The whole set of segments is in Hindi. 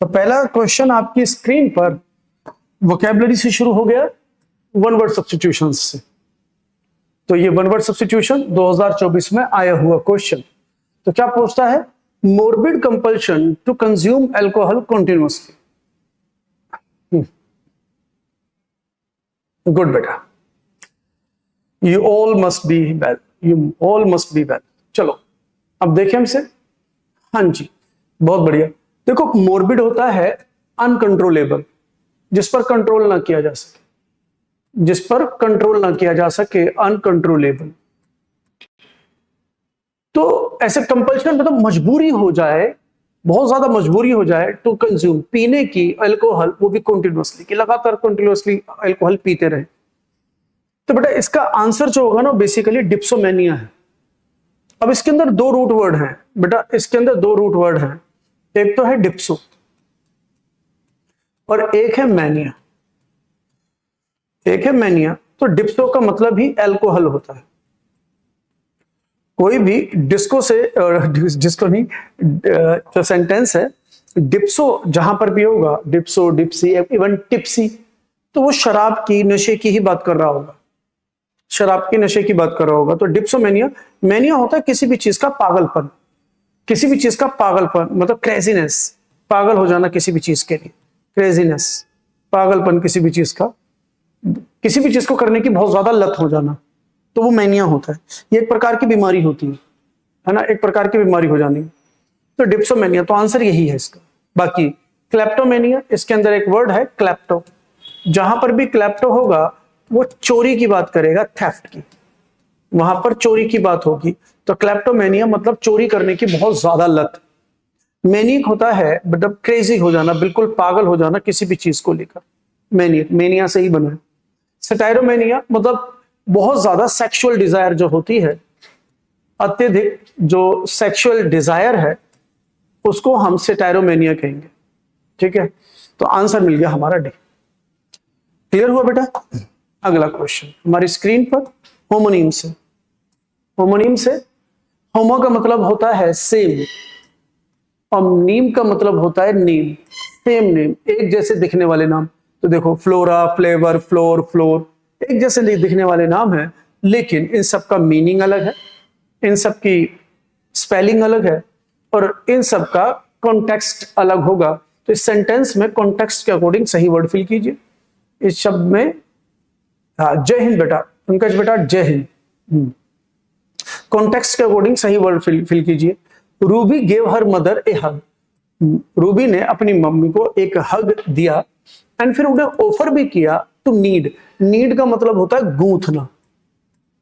तो पहला क्वेश्चन आपकी स्क्रीन पर वोकैबुलरी से शुरू हो गया, वन वर्ड सब्स्टिट्यूशन से। तो ये वन वर्ड सब्स्टिट्यूशन 2024 में आया हुआ क्वेश्चन। तो क्या पूछता है? Morbid compulsion to consume alcohol continuously. Good बेटा, you all must be well, you all must be well. चलो अब देखें हमसे। हाँ जी, बहुत बढ़िया। देखो, मोर्बिड होता है अनकंट्रोलेबल, जिस पर कंट्रोल ना किया जा सके, जिस पर कंट्रोल ना किया जा सके, अनकंट्रोलेबल। तो ऐसे कंपल्शन मतलब मजबूरी हो जाए, बहुत ज्यादा मजबूरी हो जाए टू कंज्यूम, पीने की अल्कोहल, वो भी कंटिन्यूअसली, कि लगातार कंटिन्यूअसली अल्कोहल पीते रहे। तो बेटा इसका आंसर जो होगा ना बेसिकली डिप्सोमेनिया है। अब इसके अंदर दो रूट वर्ड हैं बेटा, इसके अंदर दो रूट वर्ड हैं, एक तो है डिप्सो और एक है मैनिया, एक है मैनिया। तो डिप्सो का मतलब ही अल्कोहल होता है। कोई भी डिस्को से डिस्को नहीं, जो सेंटेंस है डिप्सो जहां पर भी होगा, डिप्सो, डिप्सी, इवन टिप्सी, तो वो शराब की, नशे की ही बात कर रहा होगा, शराब की, नशे की बात कर रहा होगा। तो डिप्सोमेनिया, मैनिया होता है किसी भी चीज का पागलपन, किसी भी चीज का पागलपन मतलब क्रेजीनेस, पागल हो जाना किसी भी चीज के लिए, क्रेजीनेस, पागलपन किसी भी चीज का, किसी भी चीज को करने की बहुत ज्यादा लत हो जाना, तो वो मैनिया होता है। ये एक प्रकार की बीमारी होती है ना, एक प्रकार की बीमारी हो जानी। तो डिप्सोमेनिया, तो आंसर यही है इसका। बाकी क्लेप्टोमेनिया, इसके अंदर एक वर्ड है क्लेप्टो, जहां पर भी क्लेप्टो होगा वो चोरी की बात करेगा, थेफ्ट की, वहां पर चोरी की बात होगी। तो क्लेप्टोमेनिया मतलब चोरी करने की बहुत ज्यादा लत। मैनिक होता है मतलब क्रेजी हो जाना, बिल्कुल पागल हो जाना किसी भी चीज को लेकर, मैनिक, मैनिया से ही बना है। सेटाइरोमेनिया मतलब बहुत ज्यादा सेक्सुअल डिजायर जो होती है, अत्यधिक जो सेक्सुअल डिजायर है, उसको हम सेटाइरोमेनिया कहेंगे। ठीक है, तो आंसर मिल गया हमारा डी। क्लियर हुआ बेटा? अगला क्वेश्चन हमारी स्क्रीन पर होमोनिम से। होमोनिम से, होमो का मतलब होता है सेम और नीम का मतलब होता है नेम, सेम नेम, एक जैसे दिखने वाले नाम। तो देखो फ्लोरा, फ्लेवर, फ्लोर, फ्लोर, एक जैसे दिखने वाले नाम है, लेकिन इन सब का मीनिंग अलग है, इन सब की स्पेलिंग अलग है और इन सब का कॉन्टेक्स्ट अलग होगा। तो इस सेंटेंस में कॉन्टेक्स्ट के अकॉर्डिंग सही वर्ड फिल कीजिए। इस शब्द में जय हिंद बेटा, पंकज बेटा जय हिंद, कॉन्टेक्स्ट के अकॉर्डिंग सही वर्ड फिल कीजिए। रूबी गेव हर मदर ए हग, रूबी ने अपनी मम्मी को एक हग दिया, एंड फिर उन्हें ऑफर भी किया टू नीड। नीड का मतलब होता है गूंथना,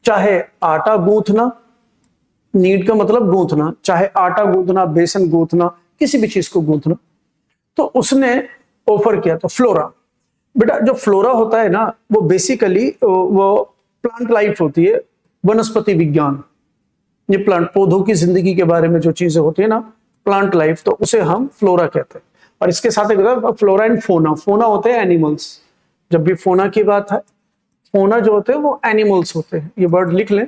चाहे आटा गूंथना, नीड का मतलब गूंथना, चाहे आटा गूंथना, बेसन गूंथना, किसी भी चीज को गूंथना। तो उसने ऑफर किया। तो फ्लोरा बेटा, जो फ्लोरा होता है ना, वो बेसिकली वो प्लांट लाइफ होती है, वनस्पति विज्ञान, ये प्लांट, पौधों की जिंदगी के बारे में जो चीजें होती है ना, प्लांट लाइफ, तो उसे हम फ्लोरा कहते हैं। और इसके साथ एक फ्लोरा एंड फोना, फोना होते हैं एनिमल्स। जब भी फोना की बात है, फोना जो होते हैं वो एनिमल्स होते हैं, ये वर्ड लिख लें,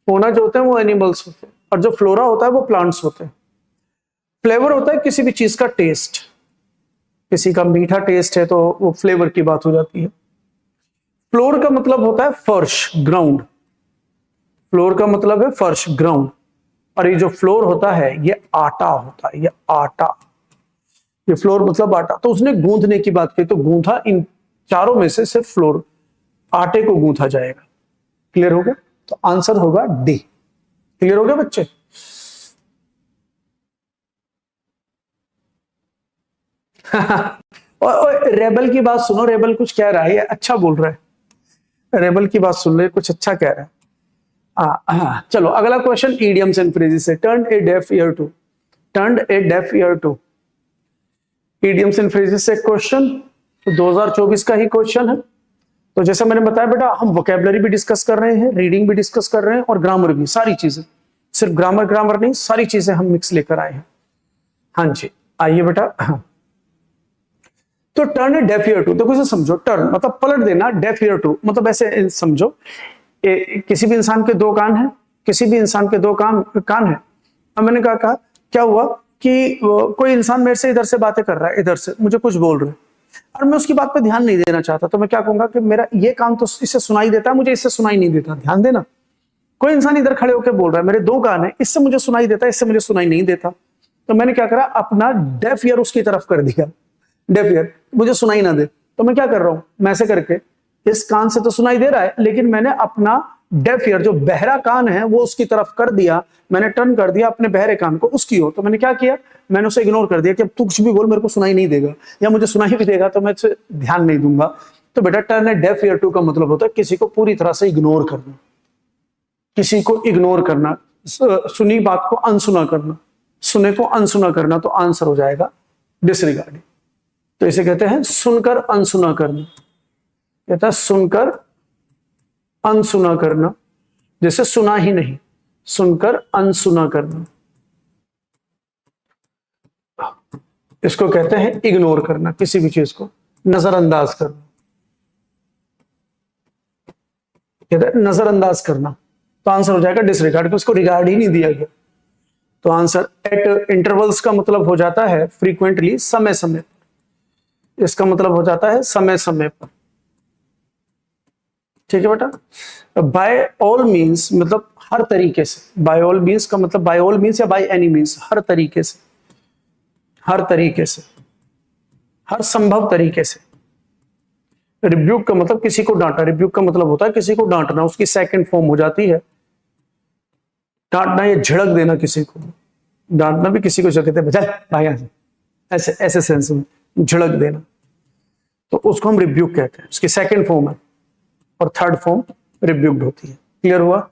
फोना जो होते हैं वो एनिमल्स होते हैं, और जो फ्लोरा होता है वो प्लांट्स होते हैं। फ्लेवर होता है किसी भी चीज का टेस्ट, किसी का मीठा टेस्ट है तो वो फ्लेवर की बात हो जाती है। फ्लोर का मतलब होता है फर्श, ग्राउंड, फ्लोर का मतलब है फर्श, ग्राउंड। और ये जो फ्लोर होता है ये आटा होता है, ये आटा, ये फ्लोर मतलब आटा। तो उसने गूंथने की बात की, तो गूंथा, इन चारों में से सिर्फ फ्लोर, आटे को गूंथा जाएगा। क्लियर हो गया? तो आंसर होगा डी। क्लियर हो गया बच्चे? और रेबल की बात सुनो, रेबल कुछ कह रहा है, ये अच्छा बोल रहा है, रेबल की बात सुन ले, कुछ अच्छा कह रहा है। चलो अगला क्वेश्चन इडियम्स एंड फ्रेजेस से। Turn a deaf ear to, turn a deaf ear to, idioms and phrases से क्वेश्चन, तो 2024 का ही क्वेश्चन है। तो जैसा मैंने बताया बेटा, हम वोकैबुलरी भी डिस्कस कर रहे हैं, रीडिंग भी डिस्कस कर रहे हैं और ग्रामर भी, सारी चीजें, सिर्फ ग्रामर नहीं, सारी चीजें हम मिक्स लेकर आए हैं। हाँ जी, आइए बेटा। हाँ, तो turn a deaf ear to, देखो इसे समझो, टर्न मतलब पलट देना, डेफ ईयर टू मतलब ऐसे समझो, किसी भी इंसान के दो कान हैं, किसी भी इंसान के दो कान है। अब मैंने कहा क्या हुआ, कि कोई इंसान मेरे से इधर से बातें कर रहा है, इधर से मुझे कुछ बोल रहा है और मैं उसकी बात पे ध्यान नहीं देना चाहता, तो मैं क्या कहूंगा कि मेरा ये कान तो इससे सुनाई देता है, मुझे इससे सुनाई नहीं देता, ध्यान देना। कोई इंसान इधर खड़े होकर बोल रहा है, मेरे 2 कान है, इससे मुझे सुनाई देता है, इससे मुझे सुनाई नहीं देता, तो मैंने क्या करा, अपना डेफ ईयर उसकी तरफ कर दिया, डेफ ईयर, मुझे सुनाई ना दे। तो मैं क्या कर रहा हूं, मैं ऐसे करके इस कान से तो सुनाई दे रहा है, लेकिन मैंने अपना डेफ ईयर जो बहरा कान है वो उसकी तरफ कर दिया, मैंने टर्न कर दिया अपने बहरे कान को उसकी ओर। तो मैंने क्या किया, मैंने उसे इग्नोर कर दिया कि अब तू कुछ भी बोल मेरे को सुनाई नहीं देगा, या मुझे सुनाई भी देगा तो मैं इसे ध्यान नहीं दूंगा। तो बेटा turn a deaf ear to का मतलब होता है किसी को पूरी तरह से इग्नोर करना, किसी को इग्नोर करना, सुनी बात को अनसुना करना, सुने को अनसुना करना, तो आंसर हो जाएगा डिसरिगार्डिंग। तो इसे कहते हैं सुनकर अनसुना करना, कहता है सुनकर अनसुना करना, जैसे सुना ही नहीं, सुनकर अनसुना करना, इसको कहते हैं इग्नोर करना, किसी भी चीज को नजरअंदाज करना, कहते हैं नजरअंदाज करना। तो आंसर हो जाएगा डिसरिगार्ड, उसको रिगार्ड ही नहीं दिया गया। तो आंसर एट इंटरवल्स का मतलब हो जाता है फ्रीक्वेंटली, समय समय पर, इसका मतलब हो जाता है समय समय पर, ठीक है बेटा। बाय ऑल मीन्स मतलब हर तरीके से, बाय ऑल मीन्स का मतलब बाय ऑल मीन्स या बाय एनी मीन्स, हर तरीके से, हर तरीके से, हर संभव तरीके से। रिब्यूक का मतलब किसी को डांटा, रिब्यूक का मतलब होता है किसी को डांटना, उसकी सेकंड फॉर्म हो जाती है डांटना या झड़क देना किसी को, डांटना भी किसी को कहते हैं चल भाई यहाँ से, ऐसे ऐसे सेंस में झड़क देना, तो उसको हम रिब्यूक कहते हैं, उसकी सेकंड फॉर्म है, और थर्ड फॉर्म रिब्यूक्ड होती है। क्लियर हुआ?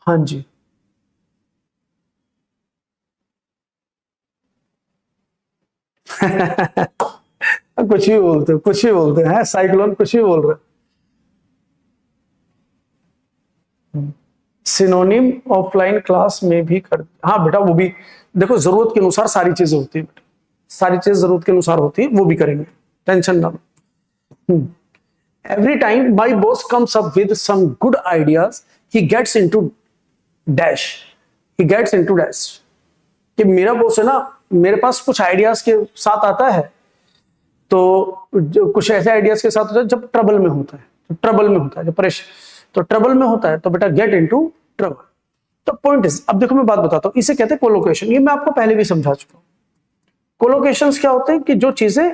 हाँ जी। कुछ भी बोलते, कुछ भी बोलते हैं, साइक्लोन कुछ भी बोल रहे। सिनोनिम ऑफलाइन क्लास में भी कर, हाँ बेटा वो भी देखो, जरूरत के अनुसार सारी चीजें होती है बेटा, सारी चीज जरूरत के अनुसार होती है, वो भी करेंगे, टेंशन ना लो। Every time my boss comes up with some good ideas, he gets into dash. He gets into dash. कि मेरा बॉस है ना, मेरे पास कुछ आइडियाज के साथ आता है, तो जो कुछ ऐसे आइडियाज के साथ होता है जब ट्रबल में होता है, जब ट्रबल में होता है, जब परेशान, तो ट्रबल में होता है तो बेटा गेट इनटू ट्रबल। तो पॉइंट इज, अब देखो मैं बात बताता हूं, इसे कहते हैं कोलोकेशन। ये मैं आपको पहले भी समझा चुका हूं। कोलोकेशंस क्या होते हैं कि जो चीजें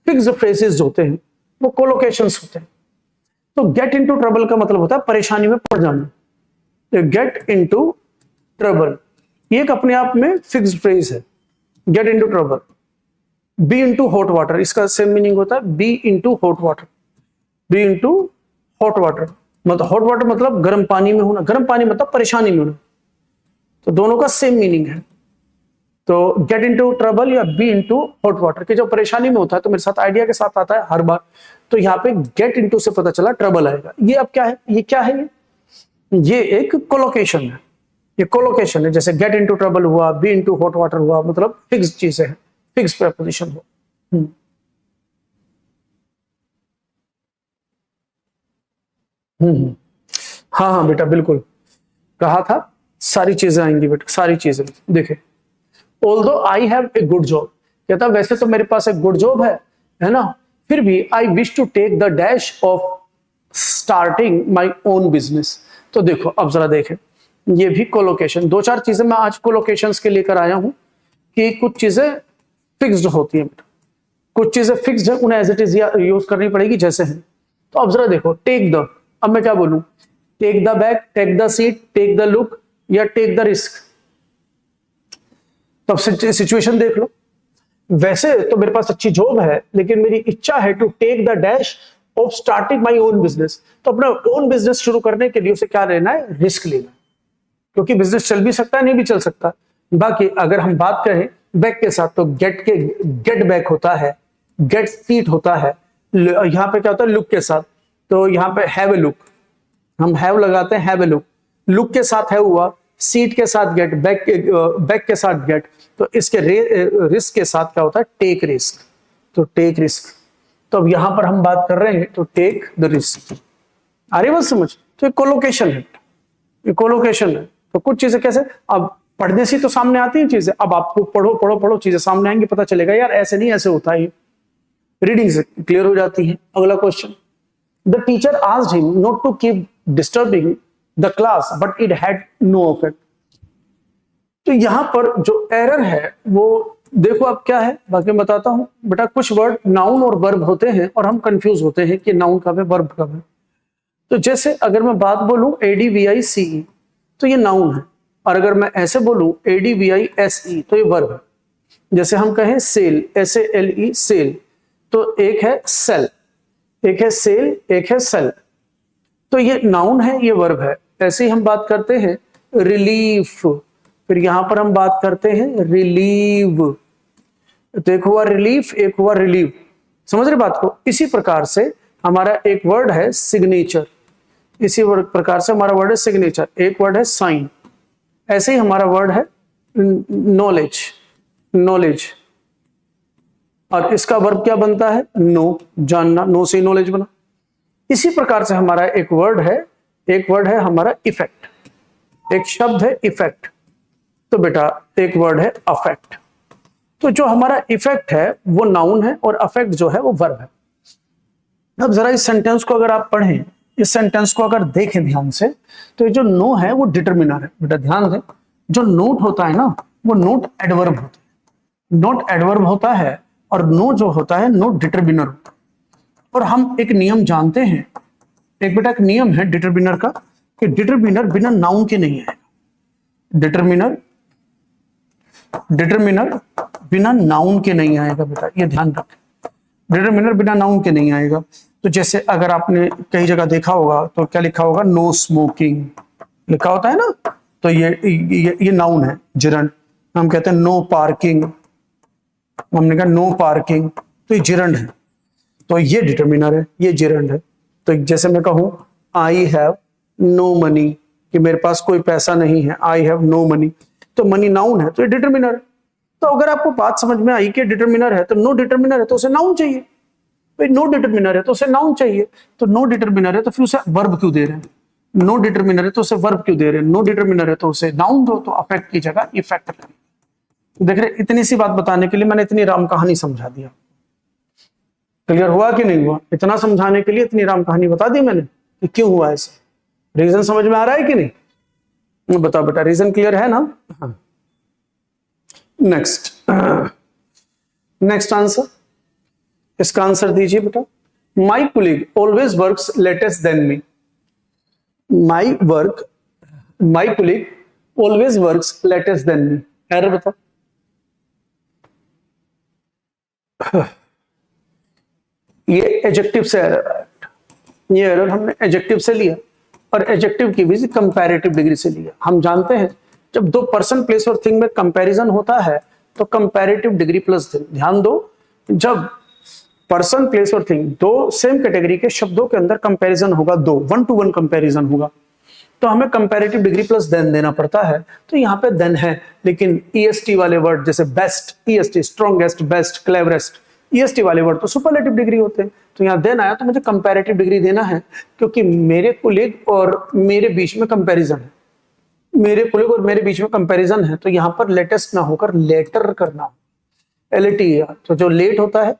फिक्स्ड फ्रेजेस होते हैं वो कोलोकेशंस होते हैं। तो गेट इनटू ट्रबल का मतलब होता है परेशानी में पड़ जाना। गेट इनटू ट्रबल ये एक अपने आप में फिक्स्ड फ्रेज है, get into trouble. Be into hot water, इसका सेम मीनिंग होता है be into hot water, be into hot water मतलब हॉट वाटर मतलब गर्म पानी में होना, गर्म पानी मतलब परेशानी में होना, तो दोनों का सेम मीनिंग है। तो गेट इनटू ट्रबल या बी इनटू हॉट वाटर, कि जो परेशानी में होता है तो मेरे साथ आइडिया के साथ आता है हर बार, तो यहाँ पे गेट इनटू से पता चला ट्रबल आएगा। ये अब क्या है, ये क्या है, ये एक कोलोकेशन है, ये कोलोकेशन है। जैसे गेट इनटू ट्रबल हुआ, बी इनटू हॉट वाटर हुआ, मतलब फिक्स चीजें हैं, फिक्स प्रेपोजिशन हो। हाँ हाँ बेटा बिल्कुल, कहा था सारी चीजें आएंगी बेटा, सारी चीजें। देखे although I have a good job, कहता वैसे तो मेरे पास एक गुड जॉब है ना, फिर भी I wish to take the dash of starting my own business. तो देखो अब जरा देखें, ये भी कोलोकेशन, 2-4 चीजें मैं आज कोलोकेशंस के लेकर आया हूं कि कुछ चीजें फिक्स्ड होती है बेटा, कुछ चीजें फिक्स्ड है, उन्हें एज इट इज यूज करनी पड़ेगी जैसे है। तो अब जरा देखो टेक द, अब मैं क्या बोलूं, take the bag, take the seat, take the look या टेक द रिस्क। तब सिचुएशन देख लो, वैसे तो मेरे पास अच्छी जॉब है लेकिन मेरी इच्छा है to take the dash of starting my own business. तो अपना ओन बिजनेस शुरू करने के लिए उसे क्या लेना है, रिस्क लेना, क्योंकि बिजनेस चल भी सकता है नहीं भी चल सकता। बाकी अगर हम बात करें बैक के साथ तो गेट बैक होता है, गेट सीट होता है, यहाँ पे क्या होता है लुक के साथ, तो यहाँ पे हैव ए लुक, हम हैव लगाते हैं हैव ए लुक, लुक के साथ है हुआ, सीट के साथ गेट, बैक के साथ गेट, तो इसके रिस्क के साथ क्या होता है टेक रिस्क, तो टेक रिस्क। तो अब यहां पर हम बात कर रहे हैं तो टेक द रिस्क, आ रही बात समझ। तो कोलोकेशन है, ये कोलोकेशन है। तो कुछ चीजें कैसे, अब पढ़ने से तो सामने आती हैं चीजें, अब आपको पढ़ो पढ़ो पढ़ो चीजें सामने आएंगी, पता चलेगा यार ऐसे नहीं ऐसे होता है, रीडिंग से क्लियर हो जाती है। अगला question, the teacher asked him not to keep disturbing the class but it had no effect. तो यहां पर जो एरर है वो देखो अब क्या है, बाकी मैं बताता हूं। बेटा कुछ वर्ड नाउन और वर्ब होते हैं और हम कंफ्यूज होते हैं कि नाउन कब है वर्ब कब है। तो जैसे अगर मैं बात बोलूं ADVICE तो ये नाउन है, और अगर मैं ऐसे बोलूं ADVISE तो ये वर्ब है। जैसे हम कहें सेल, SALE सेल, तो एक है सेल, एक है सेल, एक है सेल, तो ये नाउन है ये वर्ब है। ऐसे ही हम बात करते हैं रिलीफ, फिर यहां पर हम बात करते हैं रिलीव, तो एक हुआ रिलीफ एक हुआ रिलीव, समझ रहे बात को। इसी प्रकार से हमारा एक वर्ड है सिग्नेचर, इसी प्रकार से हमारा वर्ड है सिग्नेचर, एक वर्ड है साइन, ऐसे ही हमारा वर्ड है नॉलेज, नॉलेज, और इसका वर्ब क्या बनता है नो, जानना, नो से नॉलेज बना। इसी प्रकार से हमारा एक वर्ड है हमारा इफेक्ट, एक शब्द है इफेक्ट, तो बेटा एक वर्ड है अफेक्ट। तो जो हमारा इफेक्ट है वो नाउन है और अफेक्ट जो है वो वर्ब है। अब जरा इस सेंटेंस को अगर आप पढ़ें, इस सेंटेंस को अगर देखें ध्यान से, तो ये जो नो है वो डिटर्मिनर है। बेटा ध्यान दें, जो नोट होता है ना वो नोट एडवर्ब होता है, नोट एडवर्ब होता है, और नो जो होता है नोट डिटर्मिनर होता है। और हम एक नियम जानते हैं, एक बेटा एक नियम है डिटर्मिनर का, कि डिटर्मिनर बिना नाउन के नहीं आएगा, डिटर्मिनर बिना नाउन के नहीं आएगा। बेटा ये ध्यान रखें, डिटर्मिनर बिना नाउन के नहीं आएगा। तो जैसे अगर आपने कई जगह देखा होगा तो क्या लिखा होगा, नो स्मोकिंग लिखा होता है ना, तो ये नाउन है जिरंड। हम कहते हैं नो पार्किंग, हमने कहा नो पार्किंग, तो ये जिरंड है, तो ये डिटर्मिनर है, ये जिरंड है। तो जैसे मैं कहूं आई हैव नो मनी, कि मेरे पास कोई पैसा नहीं है, आई हैव नो मनी, तो मनी नाउन है तो ये डिटर्मिनर है। तो अगर आपको बात समझ में आई कि डिटर्मिनर है तो नो डिटर्मिनर है तो उसे नाउन चाहिए, भाई नो डिटर्मिनर है तो उसे नाउन चाहिए, तो नो डिटर्मिनर है तो फिर उसे वर्ब क्यों दे रहे हैं, नो डिटर्मिनर है तो उसे वर्ब क्यों दे रहे हैं, नो डिटर्मिनर है तो उसे नाउन दो, तो अफेक्ट की जगह इफेक्ट करें। देख रहे, इतनी सी बात बताने के लिए मैंने इतनी राम कहानी समझा दिया, क्लियर हुआ कि नहीं हुआ? इतना समझाने के लिए इतनी राम कहानी बता दी मैंने कि क्यों हुआ ऐसा, रीजन समझ में आ रहा है कि नहीं? बताओ बेटा, रीजन क्लियर है ना? नेक्स्ट आंसर, इसका आंसर दीजिए बेटा। My colleague always works latest then me, my colleague always works latest then me, error बताओ। ये एडजेक्टिव से एरर है, ये एरर हमने एडजेक्टिव से लिया, और एडजेक्टिव की भी कंपैरेटिव डिग्री से लिया। हम जानते हैं जब दो पर्सन प्लेस और थिंग में कंपैरिजन होता है तो कंपैरेटिव डिग्री प्लस थिंग। ध्यान दो, जब पर्सन प्लेस और थिंग दो सेम कैटेगरी के शब्दों के अंदर कंपैरिजन होगा, दो 1 to 1 कंपैरिजन होगा, तो हमें कंपैरेटिव डिग्री प्लस देन देना पड़ता है। तो यहाँ पे देन है, लेकिन EST वाले वर्ड जैसे best, EST strongest, best, cleverest, EST वाले वर्ड तो सुपरलेटिव डिग्री होते हैं। तो यहाँ देन आया तो मुझे कंपैरेटिव डिग्री देना है, क्योंकि मेरे कुलीग और मेरे बीच में कंपैरिजन है, मेरे कुलीग और मेरे बीच में कंपैरिजन है, तो यहाँ पर लेटेस्ट ना होकर लेटर करना, LAT। तो जो लेट होता है,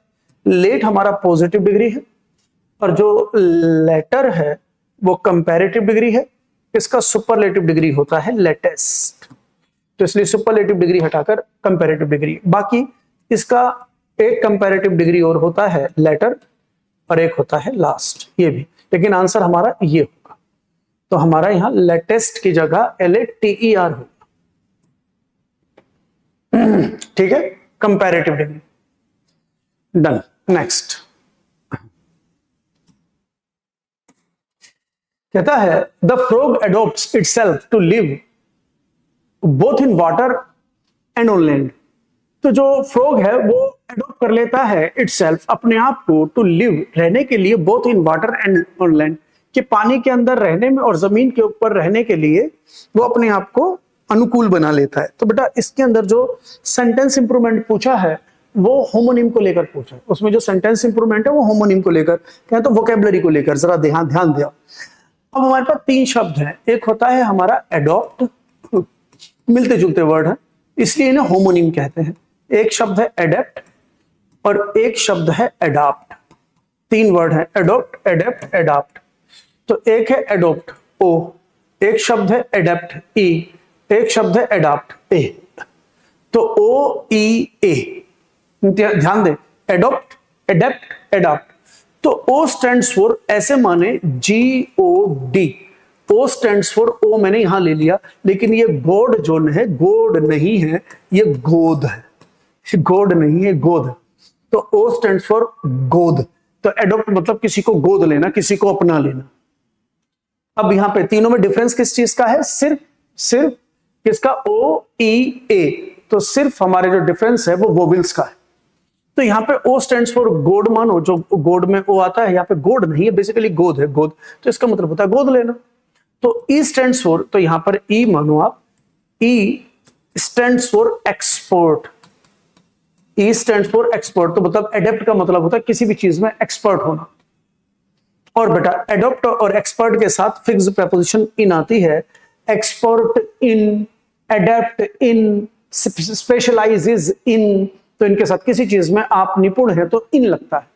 लेट हमारा पॉजिटिव डिग्री है, और जो लेटर है वो कंपैरेटिव डिग्री है, इसका सुपरलेटिव डिग्री होता है लेटेस्ट। तो इसलिए सुपरलेटिव डिग्री हटाकर कंपैरेटिव डिग्री। बाकी इसका एक कंपैरेटिव डिग्री और होता है लेटर, और एक होता है लास्ट, ये भी। लेकिन आंसर हमारा ये होगा, तो हमारा यहां लेटेस्ट की जगह LATER होगा। ठीक है, कंपैरेटिव डिग्री डन। नेक्स्ट कहता है the frog adopts itself to live both in water and on land. तो जो फ्रॉग है वो एडॉप्ट कर लेता है इटसेल्फ, अपने आप को, टू लिव रहने के लिए, both in water and on land, कि पानी के अंदर रहने में और जमीन के ऊपर रहने के लिए वो अपने आप को अनुकूल बना लेता है। तो बेटा इसके अंदर जो सेंटेंस इंप्रूवमेंट पूछा है वो होमोनिम को लेकर पूछा है। उसमें जो सेंटेंस इंप्रूवमेंट है वो होमोनिम को लेकर, क्या तो वोकेबलरी को लेकर, जरा ध्यान दिया। अब हमारे पास 3 शब्द हैं, एक होता है हमारा एडॉप्ट, मिलते जुलते वर्ड है, इसलिए इन्हें होमोनिम कहते हैं। एक शब्द है एडेप्ट और एक शब्द है एडाप्ट। 3 वर्ड है, एडोप्ट, एडेप्ट, एडाप्ट। तो एक है एडोप्ट ओ, एक शब्द है एडेप्ट ई, एक शब्द है एडाप्ट ए। तो ओ ई ए, ध्यान दे, एडोप्ट, एडेप्ट, एडाप्ट। तो ओ स्टैंड्स फॉर, ऐसे माने GOD, ओ स्टैंड्स फॉर, ओ मैंने यहां ले लिया, लेकिन ये गोड जो है, गोड नहीं है, ये गोद है, गोड नहीं है, गोद। तो ओ स्टैंड्स फॉर गोद। तो एडोप्ट मतलब किसी को गोद लेना, किसी को अपना लेना। अब यहां पे तीनों में डिफरेंस किस चीज का है? सिर्फ किसका? ओ ई ए। तो सिर्फ हमारे जो डिफरेंस है वो वोवेल्स का है। तो यहाँ पे ओ स्टैंड्स फॉर गोड मानो, जो गोड में ओ आता है, यहाँ पे गोड नहीं है, बेसिकली गोद है, गोद। तो इसका मतलब होता है गोद लेना। तो ई स्टैंड्स फॉर, तो यहां पर ई मानो आप, ई stands for export, E stands for export. तो मतलब एडेप्ट का मतलब होता है किसी भी चीज में एक्सपर्ट होना। और बेटा एडोप्ट और एक्सपर्ट के साथ फिक्स प्रपोजिशन इन आती है, expert in, adept in, specializes in. तो इनके साथ किसी चीज में आप निपुण है तो इन लगता है।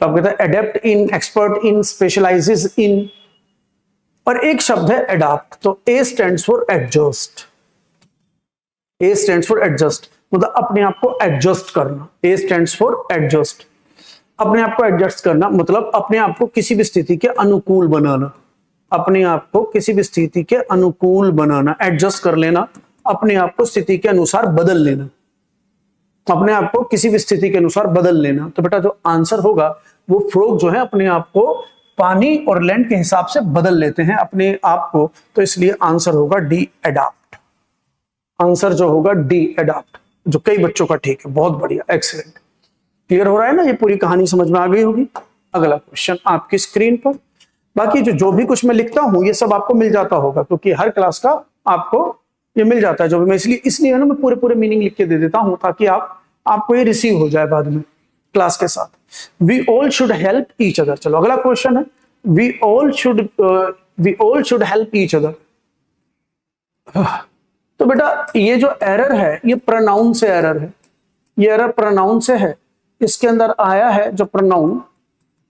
तो आप कहते हैं adept in, expert in, specializes in. और एक शब्द है एडाप्ट। तो A stands for adjust, A stands for adjust, मतलब अपने आप को एडजस्ट करना। ए स्टैंड्स फॉर एडजस्ट, अपने आप को एडजस्ट करना मतलब अपने आप को किसी भी स्थिति के अनुकूल बनाना, अपने आप को किसी भी स्थिति के अनुकूल बनाना, एडजस्ट कर लेना, अपने आप को स्थिति के अनुसार बदल लेना, अपने आप को किसी भी स्थिति के अनुसार बदल लेना। तो बेटा जो आंसर होगा वो फ्रॉग जो है अपने आप को पानी और लैंड के हिसाब से बदल लेते हैं अपने आप को। तो इसलिए आंसर होगा डी, एडाप्ट। आंसर जो होगा डी, एडाप्ट, जो कई बच्चों का ठीक है। बहुत बढ़िया, एक्सीलेंट। क्लियर हो रहा है ना? ये पूरी कहानी समझ में आ गई होगी। अगला क्वेश्चन आपकी स्क्रीन पर। बाकी जो भी कुछ मैं लिखता हूं ये सब आपको मिल जाता होगा, क्योंकि हर क्लास का आपको ये मिल जाता है। जो भी मैं इसलिए है ना, मैं पूरे मीनिंग लिख के दे देता हूं ताकि आपको ये रिसीव हो जाए बाद में क्लास के साथ। We all should help each other. चलो अगला क्वेश्चन है, we all should help each other. तो बेटा ये जो एरर है ये प्रोनाउन से एरर है, ये एरर प्रोनाउन से है। इसके अंदर आया है जो प्रोनाउन,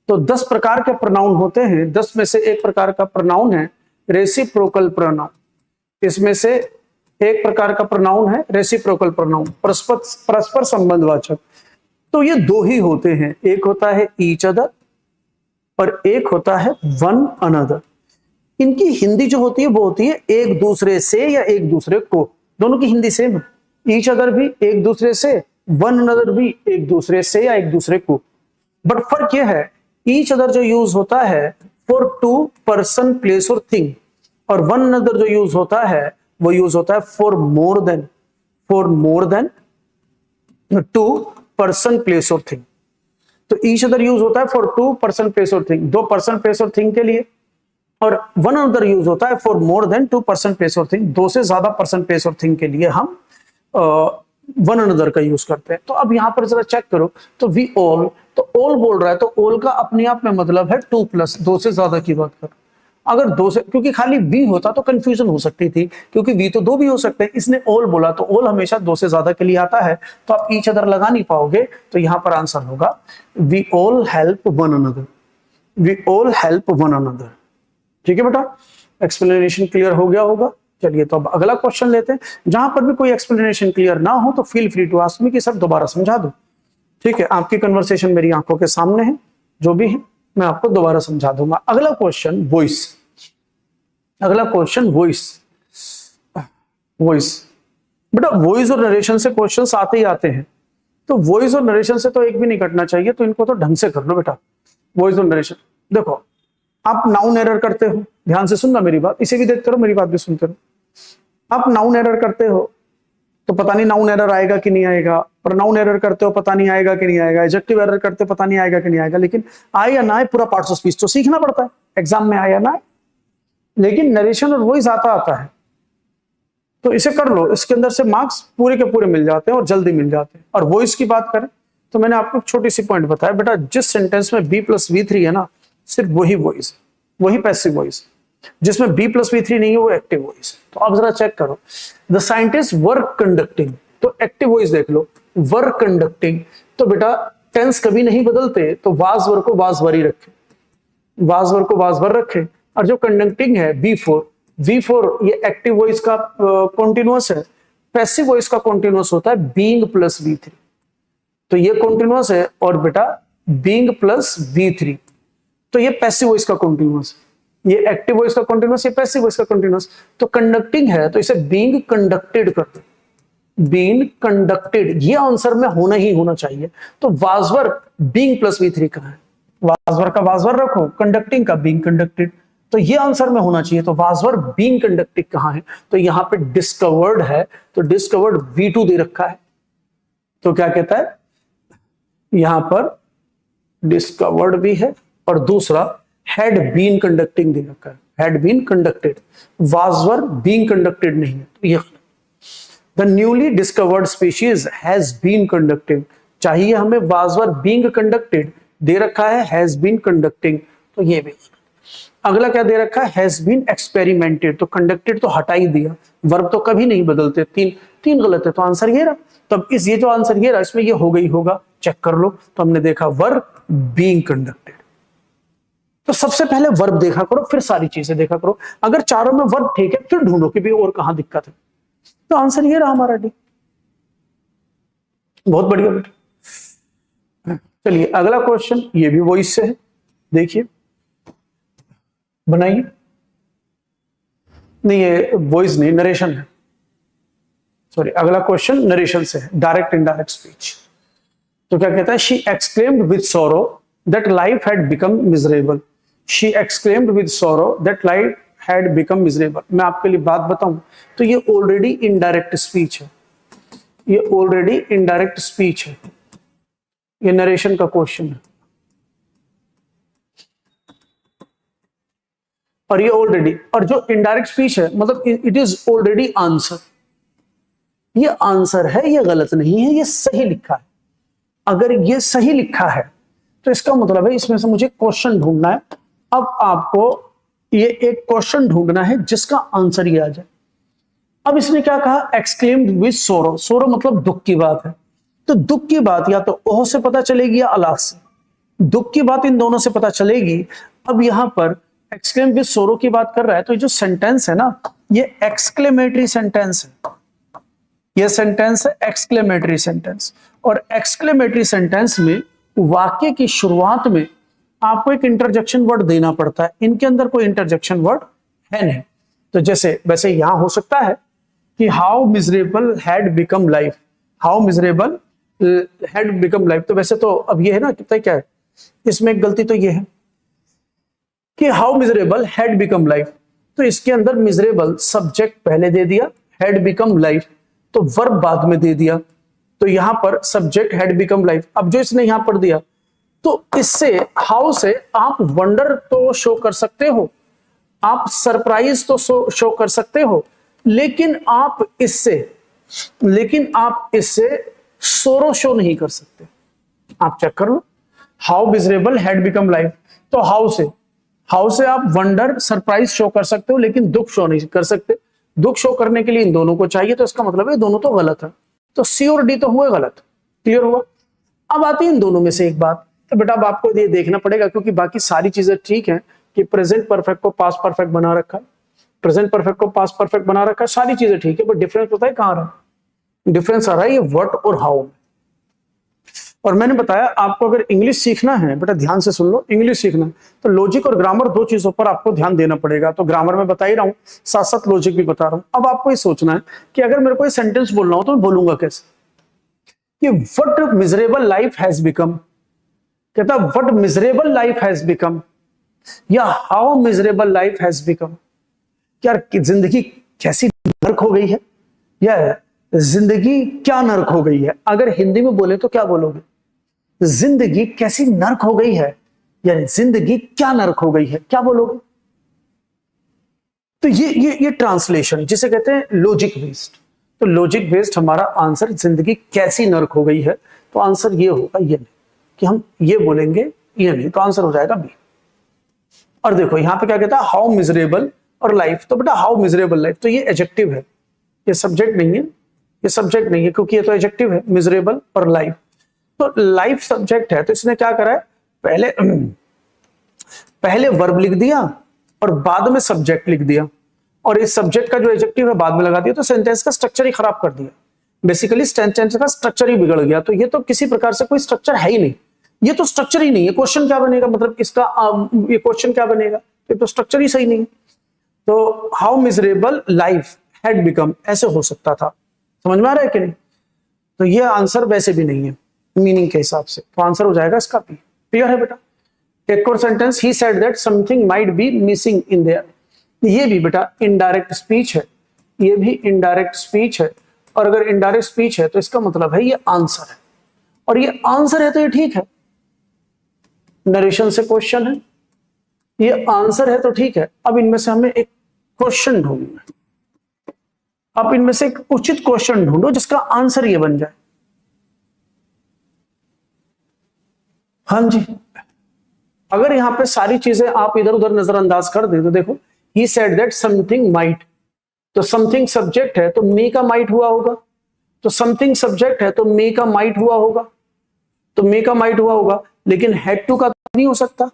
तो 10 प्रकार के प्रोनाउन होते हैं, 10 में से एक प्रकार का प्रोनाउन है रेसिप्रोकल प्रोनाउन। इसमें से एक प्रकार का प्रोनाउन है रेसिप्रोकल प्रोनाउन, परस्पर संबंधवाचक। तो ये 2 ही होते हैं, एक होता है ईच अदर और एक होता है वन अनदर। इनकी हिंदी जो होती है वो होती है एक दूसरे से या एक दूसरे को, दोनों की हिंदी सेम है। ईच अदर भी एक दूसरे से, वन अनदर भी एक दूसरे से या एक दूसरे को। बट फर्क यह है, ईच अदर जो यूज होता है फॉर 2 पर्सन, प्लेस और थिंग, और वन अनदर जो यूज होता है वो यूज होता है for more than 2 person, place और थिंग। तो ईच अदर यूज होता है फॉर 2 पर्सन, प्लेस और थिंग, 2 पर्सन, प्लेस और थिंग के लिए, और वन अनदर यूज होता है for more than 2 person, place और थिंग, 2 से ज्यादा पर्सन, प्लेस और थिंग के लिए हम वन अनदर का यूज करते हैं। तो अब यहां पर जरा चेक करो, तो वी ऑल, तो ऑल बोल रहा है, तो ऑल का अपने आप में मतलब है 2 प्लस, 2 से ज्यादा की बात कर। अगर 2 से, क्योंकि खाली वी होता तो कंफ्यूजन हो सकती थी, क्योंकि वी तो 2 भी हो सकते हैं, इसने ऑल बोला तो ऑल हमेशा 2 से ज्यादा के लिए आता है, तो आप ईच अदर लगा नहीं पाओगे। तो यहां पर आंसर होगा we all help one another, we all help one another. ठीक है बेटा, एक्सप्लेनेशन क्लियर हो गया होगा। चलिए तो अब अगला क्वेश्चन लेते हैं। जहां पर भी कोई एक्सप्लेनेशन क्लियर ना हो तो feel free to ask me कि सर दोबारा समझा दो। ठीक है, आपकी कन्वर्सेशन मेरी आंखों के सामने है, जो भी है मैं आपको दोबारा समझा दूंगा। अगला क्वेश्चन वॉइस, अगला क्वेश्चन वॉइस। बेटा वॉइस और नरेशन से क्वेश्चंस आते ही आते हैं, तो वॉइस और नरेशन से तो एक भी नहीं कटना चाहिए, तो इनको तो ढंग से कर लो बेटा। वॉइस और नरेशन, देखो आप नाउन एरर करते हो, ध्यान से सुनना मेरी बात, इसे भी देखते रहो, मेरी बात भी सुनते रहो। आप नाउन एरर करते हो तो पता नहीं नाउन एरर आएगा कि नहीं आएगा, प्रोनाउन एरर करते हो पता नहीं आएगा कि नहीं आएगा, एडजेक्टिव एरर करते हो पता नहीं आएगा कि नहीं आएगा, लेकिन आए या ना आए पूरा पार्ट्स ऑफ स्पीच तो सीखना पड़ता है, एग्जाम में आए या ना आए। लेकिन नरेशन और वॉइस आता है, तो इसे कर लो, इसके अंदर से मार्क्स पूरे के पूरे मिल जाते हैं और जल्दी मिल जाते हैं। और वॉइस की बात करें तो मैंने आपको छोटी सी पॉइंट बताया बेटा, जिस सेंटेंस में बी प्लस V3 है ना, सिर्फ वही वॉइस, वही पैसिव वॉइस। जिसमें B+V3 नहीं है वो एक्टिव वॉइस। तो अब जरा चेक करो, द साइंटिस्ट वर्क कंडक्टिंग, तो एक्टिव वॉइस देख लो, वर्क कंडक्टिंग, तो बेटा टेंस कभी नहीं बदलते, तो वाज वर्क को वाज वर ही रखे, वाज वर्क को वाज वर रखे। और जो कंडक्टिंग है V4 ये एक्टिव वॉइस का कॉन्टिन्यूअस है, पैसिव वॉइस का कॉन्टिन्यूअस होता है बीइंग प्लस V3, तो ये कॉन्टिन्यूअस है, और बेटा बीइंग प्लस V3, तो ये पैसिव वॉइस का कॉन्टिन्यूअस, ये एक्टिव वॉइस का कॉन्टिन्यूअस, ये पैसिव वॉइस का कॉन्टिन्यूअस। तो कंडक्टिंग है तो इसे बीइंग कंडक्टेड कर दो, बीइंग कंडक्टेड, ये आंसर में होना ही होना चाहिए। तो वाजवर बीइंग प्लस V3 कहां है, वाजवर का वाजवर रखो, कंडक्टिंग का बीइंग कंडक्टेड, तो ये आंसर में होना चाहिए। तो वाजवर बीइंग कंडक्टेड कहां है, तो यहां पे डिस्कवर्ड है, तो डिस्कवर्ड V2 दे रखा है, तो क्या कहता है, यहां पर डिस्कवर्ड भी है, और दूसरा हैड बीन कंडक्टिंग दे रखा है, had been conducted, was were being conducted नहीं है, तो ये the newly discovered species has been conducting, चाहिए हमें वाजवर बीइंग कंडक्टेड, दे रखा है हैज बीन कंडक्टिंग, तो ये भी। अगला क्या दे रखा है, हैज बीन एक्सपेरिमेंटेड, तो कंडक्टेड तो हटा ही दिया, वर्ब तो कभी नहीं बदलते, तीन गलत है, तो आंसर ये रहा। तब इस ये जो आंसर ये रहा, इसमें ये हो गई होगा, चेक कर लो। तो हमने देखा वर्ब बीइंग कंडक्टेड, तो सबसे पहले वर्ब देखा करो, फिर सारी चीजें देखा करो। अगर चारों में वर्ब ठीक है, फिर ढूंढो कि भी और कहां दिक्कत है, तो आंसर ये रहा हमारा डी। बहुत बढ़िया बेटा। चलिए अगला क्वेश्चन, ये भी वॉइस से है, देखिए बनाइए। नहीं ये वॉइस नहीं, नरेशन है, सॉरी। अगला क्वेश्चन नरेशन से है, डायरेक्ट इनडायरेक्ट स्पीच। तो क्या कहता है, she exclaimed with sorrow that life had become miserable, she exclaimed with sorrow that life had become miserable. मैं आपके लिए बात बताऊं तो ये ऑलरेडी इनडायरेक्ट स्पीच है, ये ऑलरेडी इनडायरेक्ट स्पीच है, ये नरेशन का क्वेश्चन है, और ये ऑलरेडी, और जो इनडायरेक्ट स्पीच है मतलब इट इज ऑलरेडी आंसर, ये आंसर है, ये गलत नहीं है, ये सही लिखा है। अगर ये सही लिखा है तो इसका मतलब है इसमें से मुझे क्वेश्चन ढूंढना है। अब आपको ये एक क्वेश्चन ढूंढना है जिसका आंसर ये आ जाए। अब इसने क्या कहा, एक्सक्लेम्ड विद सोरो, सोरो मतलब दुख की बात है, तो दुख की बात या तो ओह से पता चलेगी या अलाह से, दुख की बात इन दोनों से पता चलेगी। अब यहां पर एक्सक्लेम विद सोरो की बात कर रहा है, तो ये जो सेंटेंस है ना, ये एक्सक्लेमेटरी सेंटेंस है, ये सेंटेंस है एक्सक्लेमेटरी सेंटेंस। और एक्सक्लेमेटरी सेंटेंस में वाक्य की शुरुआत में आपको एक इंटरजेक्शन वर्ड देना पड़ता है, इनके अंदर कोई इंटरजेक्शन वर्ड है नहीं। तो जैसे वैसे यहां हो सकता है कि how miserable had become life, how miserable had become life, तो वैसे तो अब ये है ना, कितना क्या है इसमें एक गलती तो ये है कि how miserable had become life, तो इसके अंदर मिजरेबल सब्जेक्ट पहले दे दिया, हैड बिकम लाइफ तो वर्ब बाद में दे दिया, तो यहां पर सब्जेक्ट हैड बिकम लाइफ। अब जो इसने यहां पर दिया, तो इससे हाउ से आप वंडर तो शो कर सकते हो, आप सरप्राइज तो शो कर सकते हो, लेकिन आप इससे सोरो शो नहीं कर सकते। आप चेक कर लो, how miserable had become life, तो हाउ से आप वंडर सरप्राइज शो कर सकते हो, लेकिन दुख शो नहीं कर सकते। दुख शो करने के लिए इन दोनों को चाहिए, तो इसका मतलब है दोनों तो गलत है, तो सी और डी तो हुए गलत। क्लियर हुआ। अब आती है इन दोनों में से एक बात, तो बेटा अब आपको ये देखना पड़ेगा, क्योंकि बाकी सारी चीजें ठीक है कि प्रेजेंट परफेक्ट को पास्ट परफेक्ट बना रखा है, प्रेजेंट परफेक्ट को पास्ट परफेक्ट बना रखा है, सारी चीजें ठीक है, बट डिफरेंस पता है कहां रहा है, डिफरेंस आ रहा है ये व्हाट और हाउ में। और मैंने बताया आपको अगर इंग्लिश सीखना है, बेटा ध्यान से सुन लो, इंग्लिश सीखना है तो लॉजिक और ग्रामर दो चीजों पर आपको ध्यान देना पड़ेगा। तो ग्रामर में बता ही रहा हूं, साथ साथ लॉजिक भी बता रहा हूं। अब आपको ये सोचना है कि अगर मेरे को ये सेंटेंस बोलना हो तो मैं बोलूंगा कैसे, कि what miserable life has become, कहता what miserable life has become, या how miserable life has become, यार जिंदगी कैसी नर्क हो गई है, या जिंदगी क्या नर्क हो गई है। अगर हिंदी में बोले तो क्या बोलोगे, जिंदगी कैसी नर्क हो गई है, यानी जिंदगी क्या नर्क हो गई है, क्या बोलोगे। तो ये ट्रांसलेशन जिसे कहते हैं लॉजिक बेस्ड, तो लॉजिक बेस्ड हमारा आंसर जिंदगी कैसी नर्क हो गई है, तो आंसर ये होगा, ये नहीं कि हम ये बोलेंगे ये नहीं, तो आंसर हो जाएगा बी। और देखो यहां पे क्या कहता है, हाउ मिजरेबल और लाइफ, तो बेटा हाउ मिजरेबल लाइफ, तो ये एडजेक्टिव है, ये सब्जेक्ट नहीं है, ये सब्जेक्ट नहीं है क्योंकि ये तो एडजेक्टिव है, मिजरेबल और लाइफ। तो लाइफ सब्जेक्ट है, तो इसने क्या करा है, पहले पहले वर्ब लिख दिया और बाद में सब्जेक्ट लिख दिया, और इस सब्जेक्ट का जो एडजेक्टिव है बाद में लगा दिया, तो सेंटेंस का स्ट्रक्चर ही खराब कर दिया। बेसिकली सेंटेंस का स्ट्रक्चर ही बिगड़ गया। तो ये तो किसी प्रकार से कोई स्ट्रक्चर है ही नहीं, ये तो स्ट्रक्चर ही नहीं है। क्वेश्चन क्या बनेगा, मतलब इसका ये क्वेश्चन क्या बनेगा, ये तो स्ट्रक्चर ही सही नहीं है। तो how miserable life had become, ऐसे हो सकता था। समझ में आ रहा है कि नहीं? तो ये आंसर वैसे भी नहीं है मीनिंग के हिसाब से, तो आंसर हो जाएगा इसका बी। क्लियर है बेटा? एक और sentence, he said that something might be missing in their, ये भी बेटा इनडायरेक्ट स्पीच है, ये भी इनडायरेक्ट स्पीच है। और अगर इनडायरेक्ट स्पीच है तो इसका मतलब है ये आंसर है, और ये आंसर है तो ये ठीक है। नरेशन से क्वेश्चन है, ये आंसर है तो ठीक है। अब इनमें से हमें एक क्वेश्चन ढूंढना है, आप इनमें से एक उचित क्वेश्चन ढूंढो जिसका आंसर ये बन जाए। हाँ जी, अगर यहां पे सारी चीजें आप इधर उधर नजरअंदाज कर दें तो देखो, he said that something might, तो समथिंग सब्जेक्ट है तो मे का माइट हुआ होगा, तो समथिंग सब्जेक्ट है तो मे का माइट हुआ होगा, तो मे का माइट हुआ होगा, लेकिन हैड टू का नहीं हो सकता,